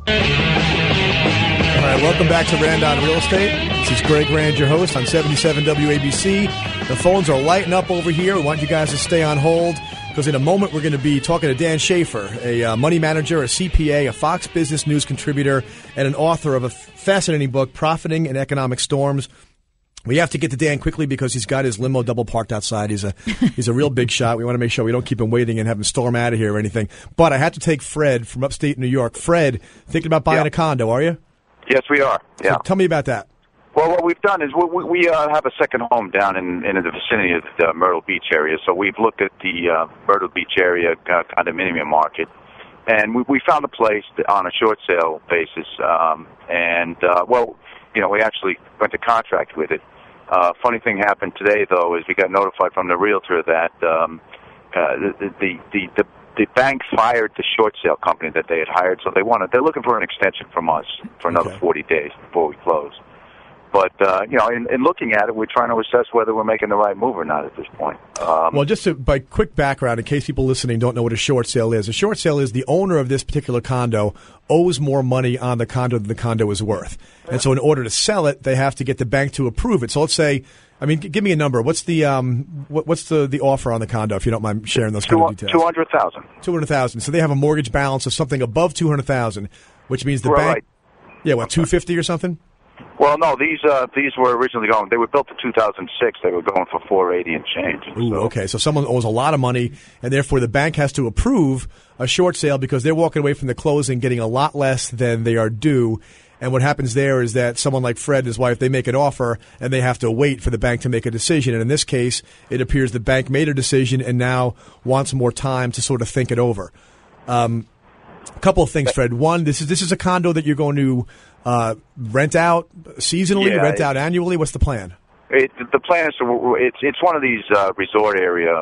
All right, welcome back to Rand on Real Estate. This is Greg Rand, your host on 77 WABC. The phones are lighting up over here. We want you guys to stay on hold because in a moment we're going to be talking to Dan Schaffer, a money manager, a CPA, a Fox Business News contributor, and an author of a fascinating book, Profiting in Economic Storms. We have to get to Dan quickly because he's got his limo double parked outside. He's a real big shot. We want to make sure we don't keep him waiting and have him storm out of here or anything. But I had to take Fred from upstate New York. Fred, thinking about buying a condo, are you? Yes, we are. Yeah. So tell me about that. Well, what we've done is we have a second home down in the vicinity of the Myrtle Beach area. So we've looked at the Myrtle Beach area condominium market, and we found a place on a short sale basis. We actually went to contract with it. Funny thing happened today, though, is we got notified from the realtor that the bank fired the short sale company that they had hired, so they're looking for an extension from us for another 40 days before we close. But in looking at it, we're trying to assess whether we're making the right move or not at this point. Well, by quick background, in case people listening don't know what a short sale is, a short sale is the owner of this particular condo owes more money on the condo than the condo is worth. And so in order to sell it, they have to get the bank to approve it. So let's say, give me a number. What's the offer on the condo, if you don't mind sharing those kind of details? $200,000. $200,000. So they have a mortgage balance of something above $200,000, which means the bank. Right. Yeah, what, $250 or something? Well, no, these were originally going. They were built in 2006. They were going for $480 and change. Ooh, okay. So someone owes a lot of money, and therefore the bank has to approve a short sale because they're walking away from the closing getting a lot less than they are due. And what happens there is that someone like Fred, his wife, they make an offer, and they have to wait for the bank to make a decision. And in this case, it appears the bank made a decision and now wants more time to sort of think it over. A couple of things, Fred. One, this is a condo that you're going to rent out seasonally, rent out annually. What's the plan? The plan is it's one of these resort area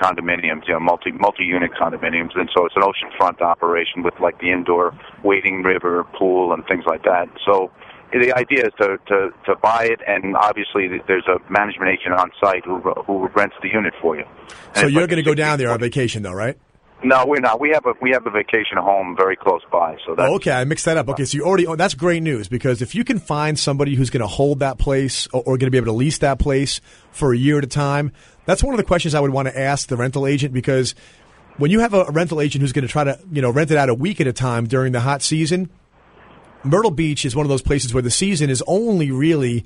condominiums, multi-unit condominiums, and so it's an oceanfront operation with like the indoor wading river, pool, and things like that. So the idea is to buy it, and obviously there's a management agent on site who rents the unit for you. So you're going to go down there on vacation, though, right? No, we're not. We have a vacation home very close by. So that's, okay, I mixed that up. Okay, so you already that's great news because if you can find somebody who's going to hold that place or going to be able to lease that place for a year at a time, that's one of the questions I would want to ask the rental agent because when you have a rental agent who's going to try to rent it out a week at a time during the hot season, Myrtle Beach is one of those places where the season is only really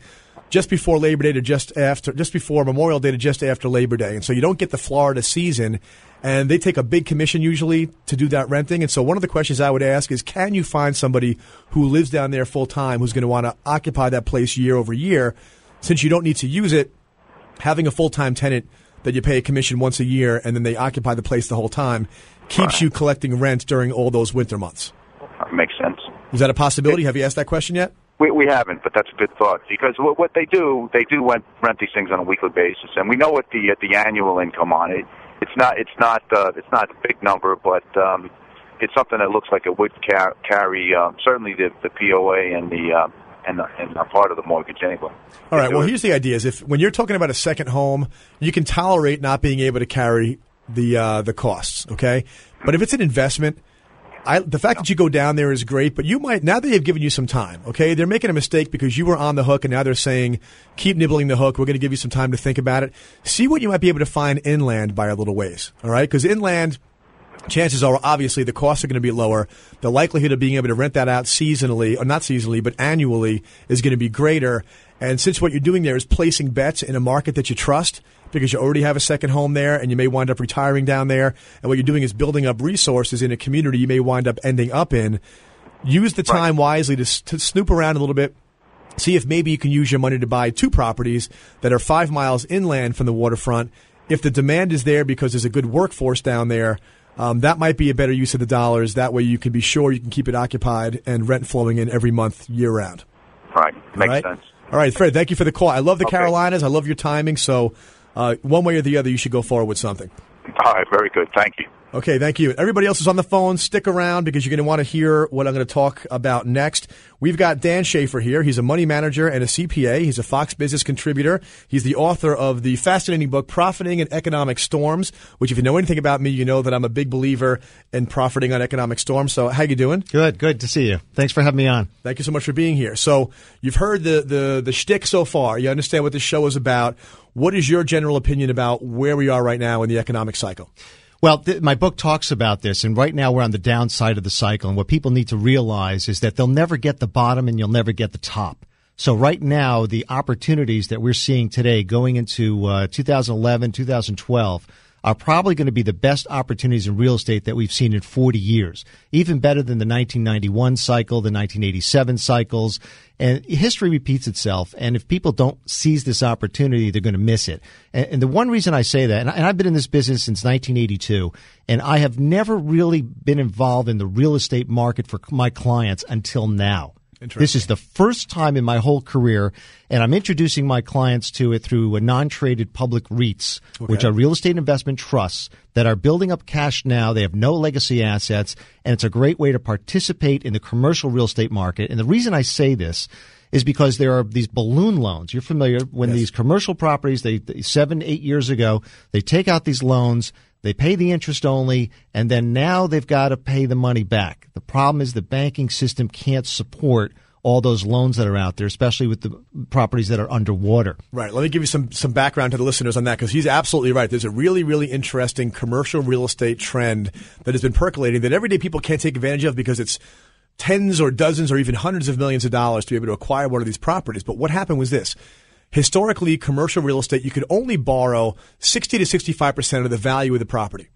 just before Labor Day to just before Memorial Day to just after Labor Day, and so you don't get the Florida season. And they take a big commission usually to do that renting. And so one of the questions I would ask is, can you find somebody who lives down there full time who's going to want to occupy that place year over year? Since you don't need to use it, having a full-time tenant that you pay a commission once a year and then they occupy the place the whole time keeps you collecting rent during all those winter months. Makes sense. Is that a possibility? Have you asked that question yet? We haven't, but that's a good thought because what they do rent these things on a weekly basis, and we know what the annual income on it. It's not a big number, but it's something that looks like it would carry certainly the POA and the part of the mortgage anyway. All right. Well, here's the idea: is when you're talking about a second home, you can tolerate not being able to carry the costs. Okay, but if it's an investment. The fact that you go down there is great, but you might, now that they've given you some time, okay, they're making a mistake because you were on the hook and now they're saying, keep nibbling the hook. We're going to give you some time to think about it. See what you might be able to find inland by a little ways, all right? Because inland, chances are obviously the costs are going to be lower. The likelihood of being able to rent that out seasonally, or not seasonally, but annually is going to be greater. And since what you're doing there is placing bets in a market that you trust, because you already have a second home there and you may wind up retiring down there, and what you're doing is building up resources in a community you may wind up ending up in, use the time wisely to snoop around a little bit, see if maybe you can use your money to buy 2 properties that are 5 miles inland from the waterfront. If the demand is there because there's a good workforce down there, that might be a better use of the dollars. That way you can be sure you can keep it occupied and rent flowing in every month year-round. Right. Makes sense. All right, Fred, thank you for the call. I love the Carolinas. I love your timing. So one way or the other, you should go forward with something. All right, very good. Thank you. Okay, thank you. Everybody else is on the phone. Stick around because you're going to want to hear what I'm going to talk about next. We've got Dan Schaffer here. He's a money manager and a CPA. He's a Fox Business contributor. He's the author of the fascinating book, Profiting in Economic Storms, which if you know anything about me, you know that I'm a big believer in profiting on economic storms. So how you doing? Good to see you. Thanks for having me on. Thank you so much for being here. So you've heard the shtick so far. You understand what this show is about. What is your general opinion about where we are right now in the economic cycle? Well, my book talks about this, and right now we're on the downside of the cycle, and what people need to realize is that they'll never get the bottom and you'll never get the top. So right now, the opportunities that we're seeing today going into 2011, 2012 are probably going to be the best opportunities in real estate that we've seen in 40 years, even better than the 1991 cycle, the 1987 cycles. And history repeats itself, and if people don't seize this opportunity, they're going to miss it. And the one reason I say that, and I've been in this business since 1982, and I have never really been involved in the real estate market for my clients until now. This is the first time in my whole career, and I'm introducing my clients to it through non-traded public REITs, which are real estate investment trusts that are building up cash now. They have no legacy assets, and it's a great way to participate in the commercial real estate market. And the reason I say this is because there are these balloon loans. You're familiar when these commercial properties, 7-8 years ago, they take out these loans. They pay the interest only, and then now they've got to pay the money back. The problem is the banking system can't support all those loans that are out there, especially with the properties that are underwater. Right. Let me give you some background to the listeners on that, because he's absolutely right. There's a really, really interesting commercial real estate trend that has been percolating that everyday people can't take advantage of because it's tens or dozens or even hundreds of millions of dollars to be able to acquire one of these properties. But what happened was this. Historically, commercial real estate, you could only borrow 60 to 65% of the value of the property.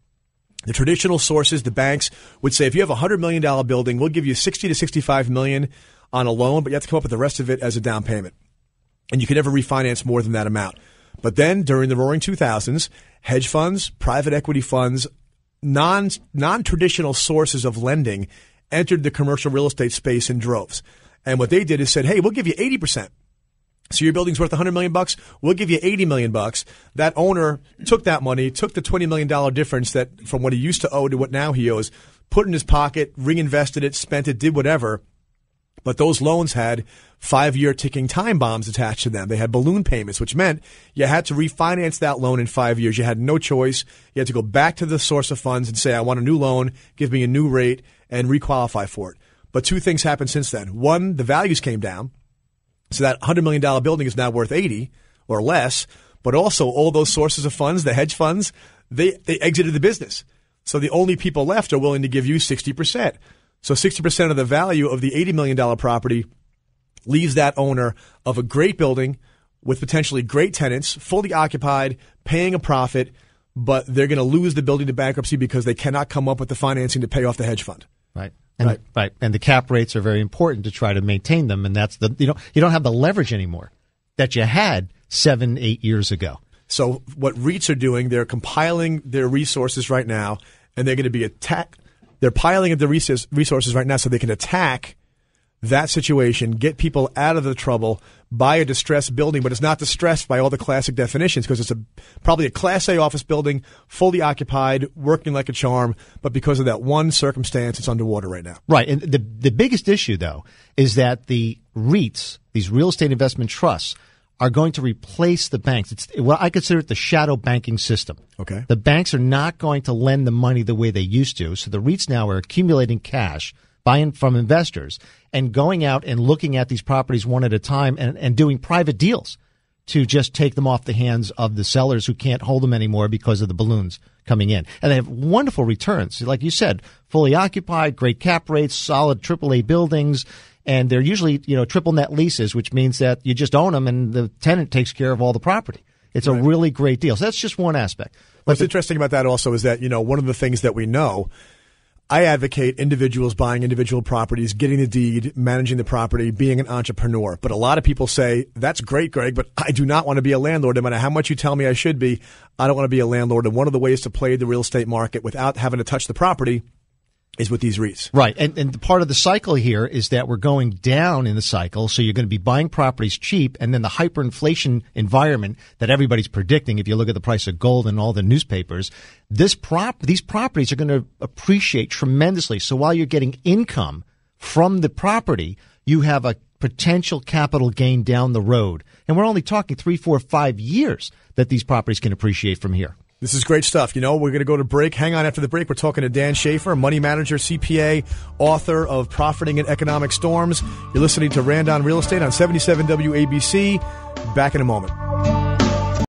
The traditional sources, the banks, would say if you have a $100 million building, we'll give you 60 to 65 million on a loan, but you have to come up with the rest of it as a down payment. And you can never refinance more than that amount. But then during the roaring 2000s, hedge funds, private equity funds, non-traditional sources of lending entered the commercial real estate space in droves. And what they did is said, hey, we'll give you 80%. So your building's worth $100 million. We'll give you $80 million. That owner took that money, took the $20 million difference that from what he used to owe to what now he owes, put in his pocket, reinvested it, spent it, did whatever. But those loans had 5-year ticking time bombs attached to them. They had balloon payments, which meant you had to refinance that loan in 5 years. You had no choice. You had to go back to the source of funds and say, I want a new loan, give me a new rate, and requalify for it. But two things happened since then. One, the values came down. So that $100 million building is now worth 80 or less. But also all those sources of funds, the hedge funds, they exited the business. So the only people left are willing to give you 60%. So 60% of the value of the $80 million property leaves that owner of a great building with potentially great tenants, fully occupied, paying a profit, but they're going to lose the building to bankruptcy because they cannot come up with the financing to pay off the hedge fund. Right. Right. And the cap rates are very important to try to maintain them. And that's you don't have the leverage anymore that you had 7-8 years ago. So what REITs are doing, they're compiling their resources right now, and they're going to be attacked. They're piling up the resources right now so they can attack that situation, get people out of the trouble, buy a distressed building, but it's not distressed by all the classic definitions because it's probably a Class A office building, fully occupied, working like a charm, but because of that one circumstance, it's underwater right now. Right. And the biggest issue, though, is that the REITs, these real estate investment trusts, are going to replace the banks. I consider it the shadow banking system. Okay. The banks are not going to lend the money the way they used to, so the REITs now are accumulating cash, buying from investors, and going out and looking at these properties one at a time and doing private deals to just take them off the hands of the sellers who can't hold them anymore because of the balloons coming in. And they have wonderful returns. Like you said, fully occupied, great cap rates, solid AAA buildings, and they're usually, triple net leases, which means that you just own them and the tenant takes care of all the property. It's a really great deal. So that's just one aspect. What's interesting about that also is that, one of the things that we know, I advocate individuals buying individual properties, getting the deed, managing the property, being an entrepreneur. But a lot of people say, that's great, Greg, but I do not want to be a landlord. No matter how much you tell me I should be, I don't want to be a landlord. And one of the ways to play the real estate market without having to touch the property is with these REITs. Right. And part of the cycle here is that we're going down in the cycle. So you're going to be buying properties cheap. And then the hyperinflation environment that everybody's predicting, if you look at the price of gold in all the newspapers, these properties are going to appreciate tremendously. So while you're getting income from the property, you have a potential capital gain down the road. And we're only talking 3, 4, 5 years that these properties can appreciate from here. This is great stuff. You know, we're going to go to break. Hang on after the break. We're talking to Dan Schaffer, money manager, CPA, author of Profiting in Economic Storms. You're listening to Rand on Real Estate on 77 WABC. Back in a moment.